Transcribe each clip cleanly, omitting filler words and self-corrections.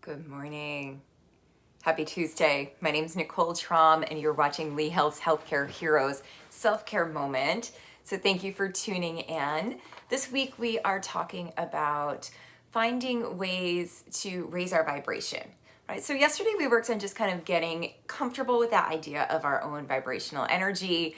Good morning. Happy Tuesday. My name is Nicole Traum, and you're watching Lee Health's Healthcare Heroes Self-Care Moment. So thank you for tuning in. This week we are talking about finding ways to raise our vibration. Right? So yesterday we worked on just kind of getting comfortable with that idea of our own vibrational energy.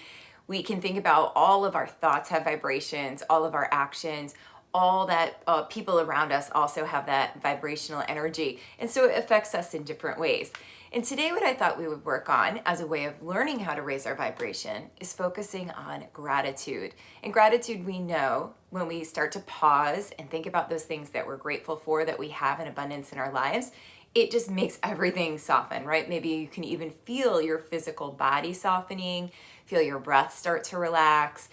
We can think about all of our thoughts have vibrations, all of our actions, all that people around us also have that vibrational energy. And so it affects us in different ways. And today what I thought we would work on as a way of learning how to raise our vibration is focusing on gratitude. And gratitude, we know when we start to pause and think about those things that we're grateful for, that we have in abundance in our lives, it just makes everything soften, right? Maybe you can even feel your physical body softening, feel your breath start to relax.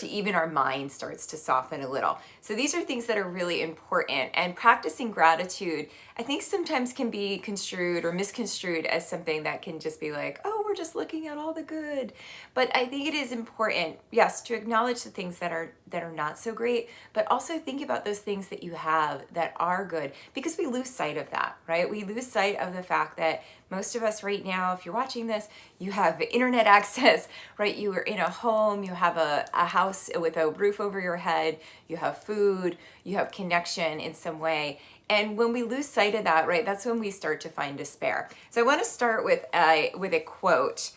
Even our mind starts to soften a little. So these are things that are really important. And practicing gratitude, I think sometimes can be construed or misconstrued as something that can just be like, oh, we're just looking at all the good. But I think it is important, yes, to acknowledge the things that are not so great, but also think about those things that you have that are good, because we lose sight of that, right? We lose sight of the fact that most of us right now, if you're watching this, you have internet access, right? You are in a home, you have a house with a roof over your head, you have food, you have connection in some way. And when we lose sight of that, right, that's when we start to find despair. So I want to start with a quote.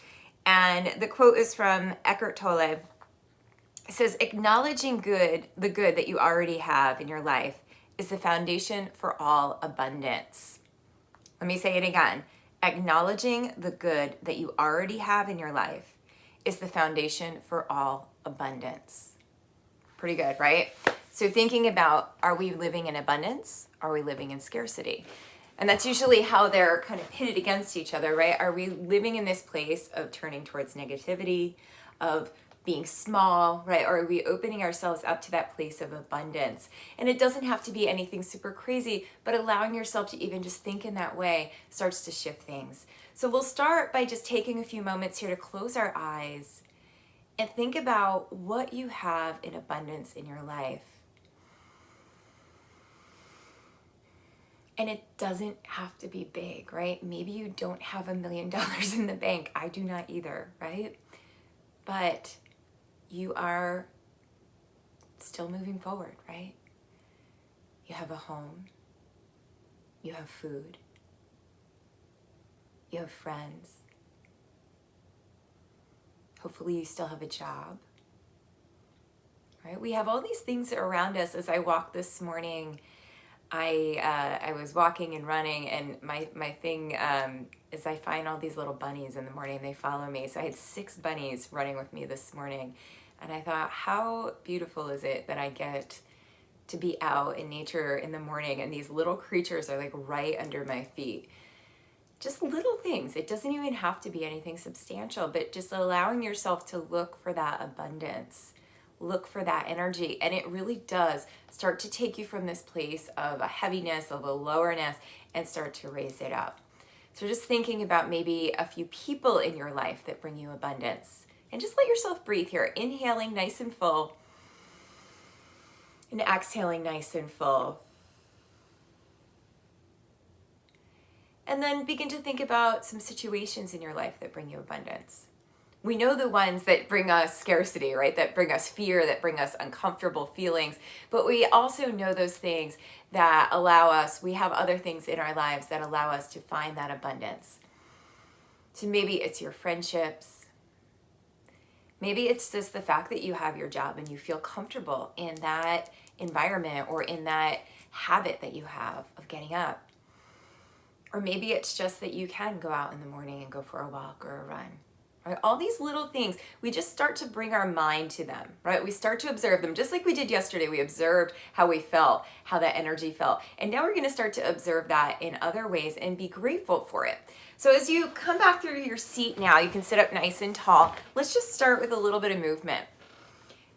And the quote is from Eckhart Tolle. It says, acknowledging the good that you already have in your life is the foundation for all abundance. Let me say it again. Acknowledging the good that you already have in your life is the foundation for all abundance. Pretty good, right? So thinking about, are we living in abundance? Are we living in scarcity? And that's usually how they're kind of pitted against each other, right? Are we living in this place of turning towards negativity, of being small, right? Or are we opening ourselves up to that place of abundance? And it doesn't have to be anything super crazy, but allowing yourself to even just think in that way starts to shift things. So we'll start by just taking a few moments here to close our eyes and think about what you have in abundance in your life. And it doesn't have to be big, right? Maybe you don't have $1 million in the bank. I do not either, right? But you are still moving forward, right? You have a home. You have food. You have friends. Hopefully you still have a job, right? We have all these things around us. As I walked this morning, I was walking and running, and my thing is I find all these little bunnies in the morning. They follow me. So I had 6 bunnies running with me this morning. And I thought, how beautiful is it that I get to be out in nature in the morning, and these little creatures are like right under my feet. Just little things. It doesn't even have to be anything substantial, but just allowing yourself to look for that abundance, look for that energy. And it really does start to take you from this place of a heaviness, of a lowerness, and start to raise it up. So just thinking about maybe a few people in your life that bring you abundance. And just let yourself breathe here. Inhaling nice and full. And exhaling nice and full. And then begin to think about some situations in your life that bring you abundance. We know the ones that bring us scarcity, right? That bring us fear, that bring us uncomfortable feelings. But we also know those things that allow us, we have other things in our lives that allow us to find that abundance. So maybe it's your friendships. Maybe it's just the fact that you have your job and you feel comfortable in that environment or in that habit that you have of getting up. Or maybe it's just that you can go out in the morning and go for a walk or a run. Right? All these little things, we just start to bring our mind to them, right? We start to observe them, just like we did yesterday. We observed how we felt, how that energy felt. And now we're going to start to observe that in other ways and be grateful for it. So as you come back through your seat now, you can sit up nice and tall. Let's just start with a little bit of movement.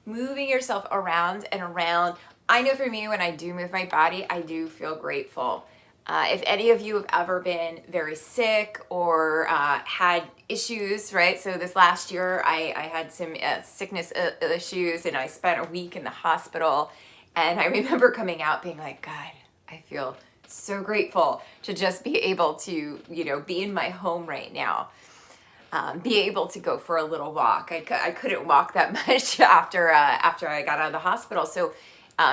Moving yourself around and around. I know for me, when I do move my body, I do feel grateful. If any of you have ever been very sick or had issues, right? So this last year, I had some sickness issues, and I spent a week in the hospital. And I remember coming out being like, God, I feel So grateful to just be able to, be in my home right now. Be able to go for a little walk. I couldn't walk that much after I got out of the hospital. So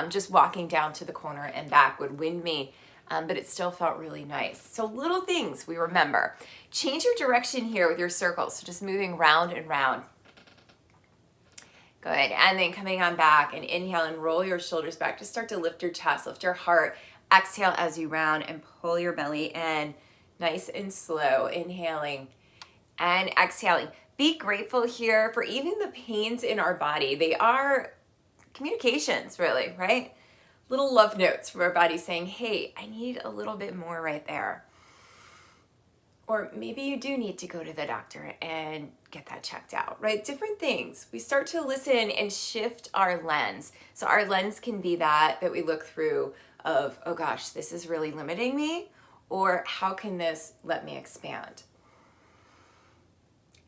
just walking down to the corner and back would wind me, but it still felt really nice. So little things we remember. Change your direction here with your circles. So just moving round and round. Good. And then coming on back and inhale and roll your shoulders back. Just start to lift your chest, lift your heart. Exhale as you round and pull your belly in. Nice and slow. Inhaling and exhaling. Be grateful here for even the pains in our body. They are communications, really, right? Little love notes from our body saying, hey, I need a little bit more right there. Or maybe you do need to go to the doctor and get that checked out, right? Different things. We start to listen and shift our lens. So our lens can be that we look through of, oh gosh, this is really limiting me, or how can this let me expand?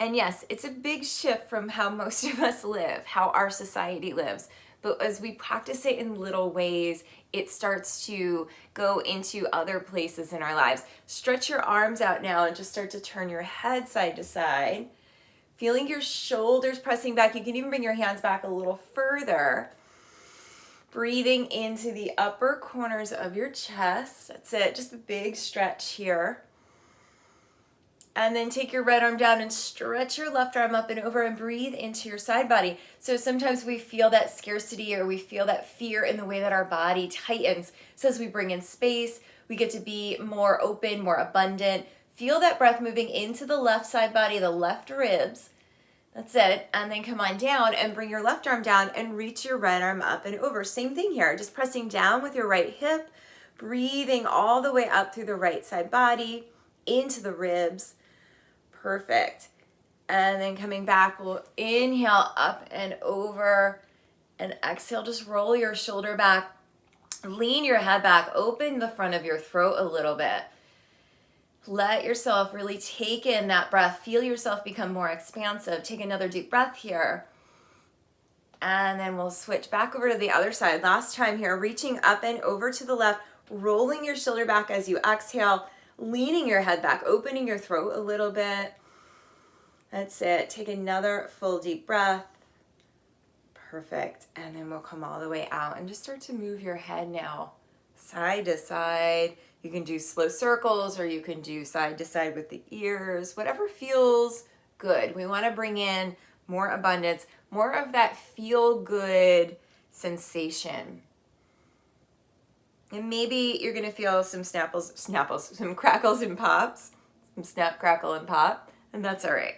And yes, it's a big shift from how most of us live, how our society lives. But as we practice it in little ways, it starts to go into other places in our lives. Stretch your arms out now and just start to turn your head side to side. Feeling your shoulders pressing back. You can even bring your hands back a little further. Breathing into the upper corners of your chest. That's it, just a big stretch here. And then take your right arm down and stretch your left arm up and over and breathe into your side body. So sometimes we feel that scarcity or we feel that fear in the way that our body tightens. So as we bring in space, we get to be more open, more abundant. Feel that breath moving into the left side body, the left ribs. That's it. And then come on down and bring your left arm down and reach your right arm up and over. Same thing here, just pressing down with your right hip, breathing all the way up through the right side body, into the ribs. Perfect. And then coming back, we'll inhale up and over and exhale. Just roll your shoulder back, lean your head back, open the front of your throat a little bit. Let yourself really take in that breath. Feel yourself become more expansive. Take another deep breath here. And then we'll switch back over to the other side. Last time here, reaching up and over to the left, rolling your shoulder back as you exhale, leaning your head back, opening your throat a little bit. That's it. Take another full deep breath. Perfect. And then we'll come all the way out and just start to move your head now, side to side. You can do slow circles or you can do side to side with the ears, whatever feels good. We want to bring in more abundance, more of that feel good sensation. And maybe you're going to feel some some crackles and pops, some snap, crackle, and pop, and that's all right.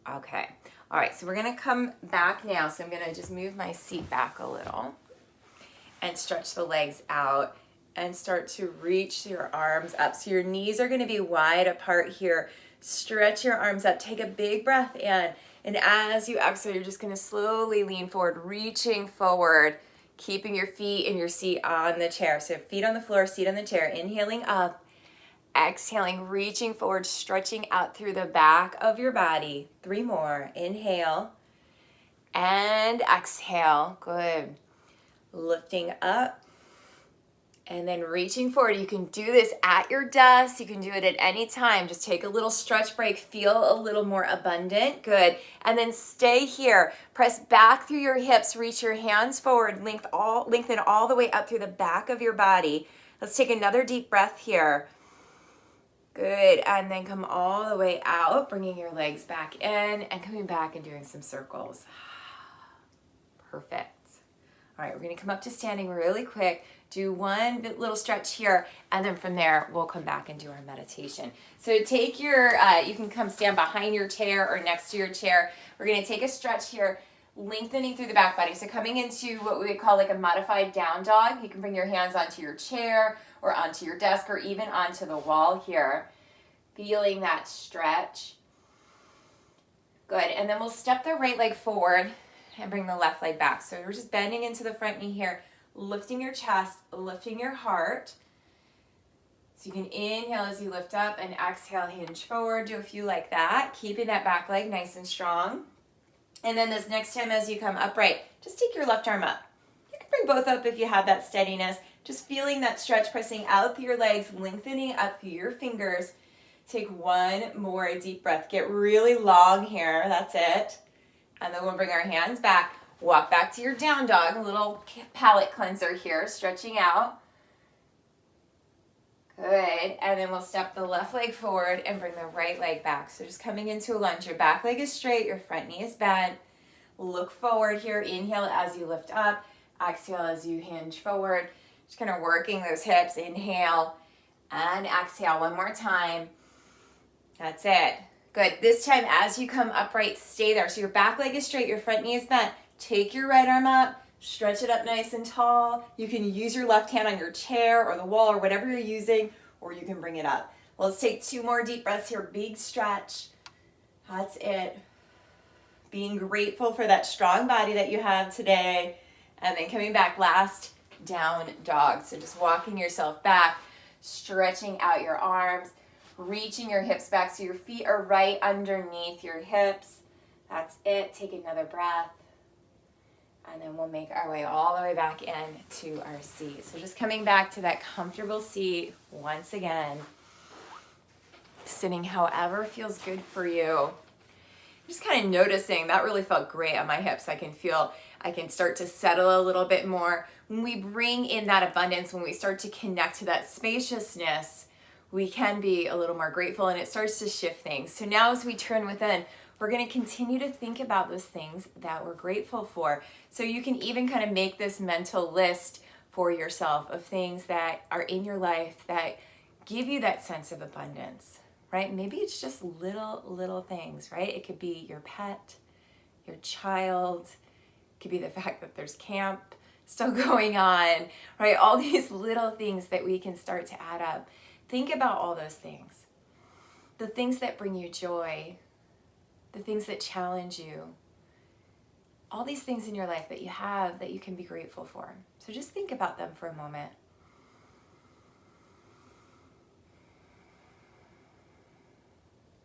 Okay. All right, so we're going to come back now. So I'm going to just move my seat back a little and stretch the legs out and start to reach your arms up. So your knees are going to be wide apart here. Stretch your arms up. Take a big breath in. And as you exhale, you're just going to slowly lean forward, reaching forward, keeping your feet in your seat on the chair. So feet on the floor, seat on the chair. Inhaling up, exhaling, reaching forward, stretching out through the back of your body. 3 more. Inhale and exhale. Good. Lifting up and then reaching forward. You can do this at your desk. You can do it at any time. Just take a little stretch break. Feel a little more abundant. Good. And then stay here. Press back through your hips. Reach your hands forward. Lengthen all the way up through the back of your body. Let's take another deep breath here. Good. And then come all the way out, bringing your legs back in and coming back and doing some circles. Perfect. All right, we're going to come up to standing really quick, do one little stretch here, and then from there, we'll come back and do our meditation. So take your, you can come stand behind your chair or next to your chair. We're going to take a stretch here, lengthening through the back body. So coming into what we would call like a modified down dog. You can bring your hands onto your chair or onto your desk or even onto the wall here. Feeling that stretch. Good, and then we'll step the right leg forward and bring the left leg back. So we're just bending into the front knee here, lifting your chest, lifting your heart. So you can inhale as you lift up and exhale, hinge forward. Do a few like that, keeping that back leg nice and strong. And then this next time as you come upright, just take your left arm up. You can bring both up if you have that steadiness. Just feeling that stretch, pressing out through your legs, lengthening up through your fingers. Take one more deep breath. Get really long here. That's it. And then we'll bring our hands back. Walk back to your down dog. A little palate cleanser here, stretching out. Good. And then we'll step the left leg forward and bring the right leg back. So just coming into a lunge. Your back leg is straight. Your front knee is bent. Look forward here. Inhale as you lift up. Exhale as you hinge forward. Just kind of working those hips. Inhale and exhale one more time. That's it. Good. This time as you come upright, stay there. So your back leg is straight. Your front knee is bent. Take your right arm up. Stretch it up nice and tall. You can use your left hand on your chair or the wall or whatever you're using, or you can bring it up. Let's take 2 more deep breaths here. Big stretch. That's it. Being grateful for that strong body that you have today. And then coming back, last down dog. So just walking yourself back, stretching out your arms, reaching your hips back so your feet are right underneath your hips. That's it. Take another breath. And then we'll make our way all the way back in to our seat. So just coming back to that comfortable seat once again. Sitting however feels good for you. Just kind of noticing that really felt great on my hips. I can start to settle a little bit more. When we bring in that abundance, when we start to connect to that spaciousness, we can be a little more grateful and it starts to shift things. So now as we turn within, we're going to continue to think about those things that we're grateful for. So you can even kind of make this mental list for yourself of things that are in your life that give you that sense of abundance, right? Maybe it's just little things, right? It could be your pet, your child. It could be the fact that there's camp still going on, right? All these little things that we can start to add up. Think about all those things. The things that bring you joy, the things that challenge you, all these things in your life that you have that you can be grateful for. So just think about them for a moment.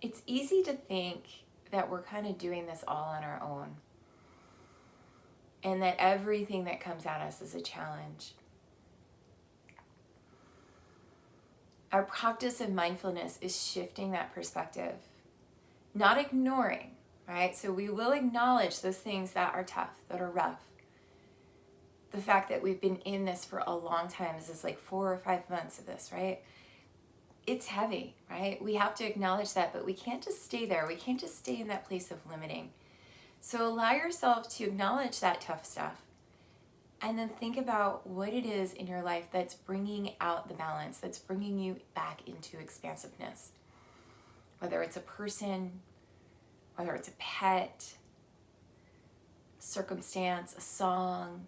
It's easy to think that we're kind of doing this all on our own and that everything that comes at us is a challenge. Our practice of mindfulness is shifting that perspective. Not ignoring, right? So we will acknowledge those things that are tough, that are rough. The fact that we've been in this for a long time, this is like 4 or 5 months of this, right? It's heavy, right? We have to acknowledge that, but we can't just stay there. We can't just stay in that place of limiting. So allow yourself to acknowledge that tough stuff and then think about what it is in your life that's bringing out the balance, that's bringing you back into expansiveness. Whether it's a person, whether it's a pet, a circumstance, a song,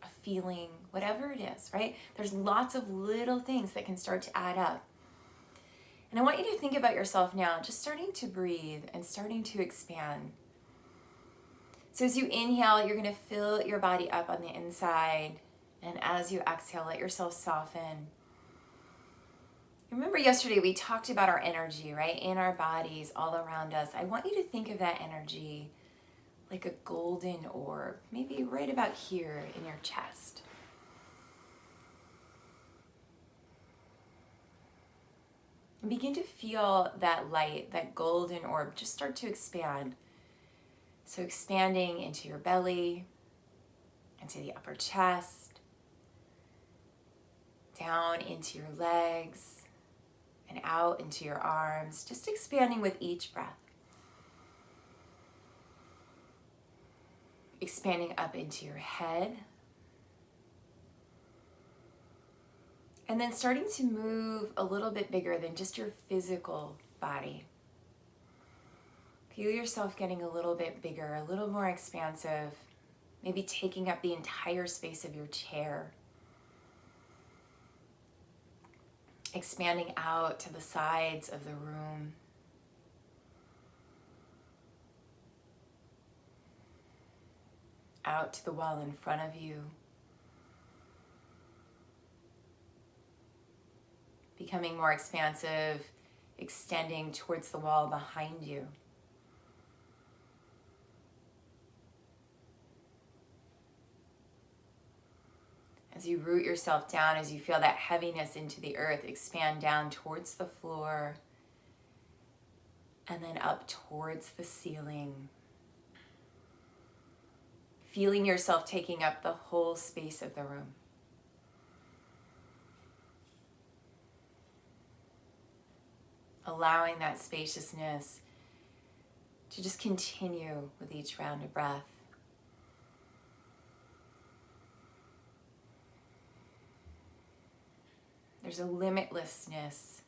a feeling, whatever it is, right? There's lots of little things that can start to add up. And I want you to think about yourself now, just starting to breathe and starting to expand. So as you inhale, you're going to fill your body up on the inside. And as you exhale, let yourself soften. Remember yesterday we talked about our energy, right? In our bodies, all around us. I want you to think of that energy like a golden orb, maybe right about here in your chest. And begin to feel that light, that golden orb, just start to expand. So expanding into your belly, into the upper chest, down into your legs, and out into your arms, just expanding with each breath. Expanding up into your head. And then starting to move a little bit bigger than just your physical body. Feel yourself getting a little bit bigger, a little more expansive, maybe taking up the entire space of your chair. Expanding out to the sides of the room. Out to the wall in front of you. Becoming more expansive, extending towards the wall behind you. As you root yourself down, as you feel that heaviness into the earth, expand down towards the floor and then up towards the ceiling. Feeling yourself taking up the whole space of the room. Allowing that spaciousness to just continue with each round of breath. There's a limitlessness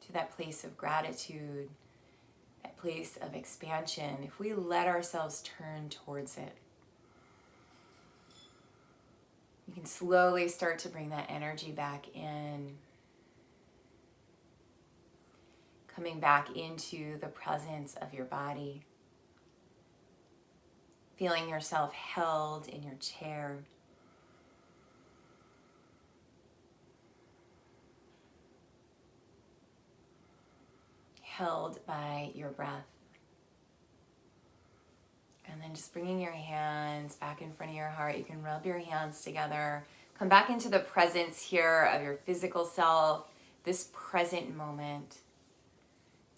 to that place of gratitude, that place of expansion, if we let ourselves turn towards it. You can slowly start to bring that energy back in, coming back into the presence of your body, feeling yourself held in your chair. Held by your breath. And then just bringing your hands back in front of your heart. You can rub your hands together. Come back into the presence here of your physical self, this present moment.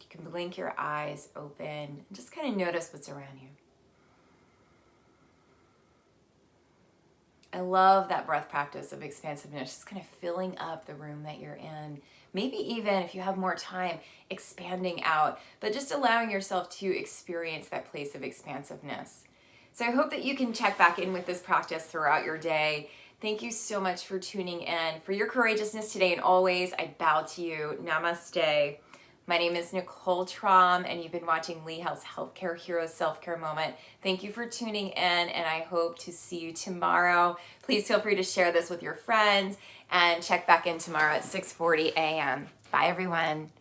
You can blink your eyes open and just kind of notice what's around you. I love that breath practice of expansiveness, just kind of filling up the room that you're in. Maybe even, if you have more time, expanding out, but just allowing yourself to experience that place of expansiveness. So I hope that you can check back in with this practice throughout your day. Thank you so much for tuning in. For your courageousness today and always, I bow to you. Namaste. My name is Nicole Traum, and you've been watching Lee Health's Healthcare Heroes Self-Care Moment. Thank you for tuning in, and I hope to see you tomorrow. Please feel free to share this with your friends, and check back in tomorrow at 6:40 a.m. Bye, everyone.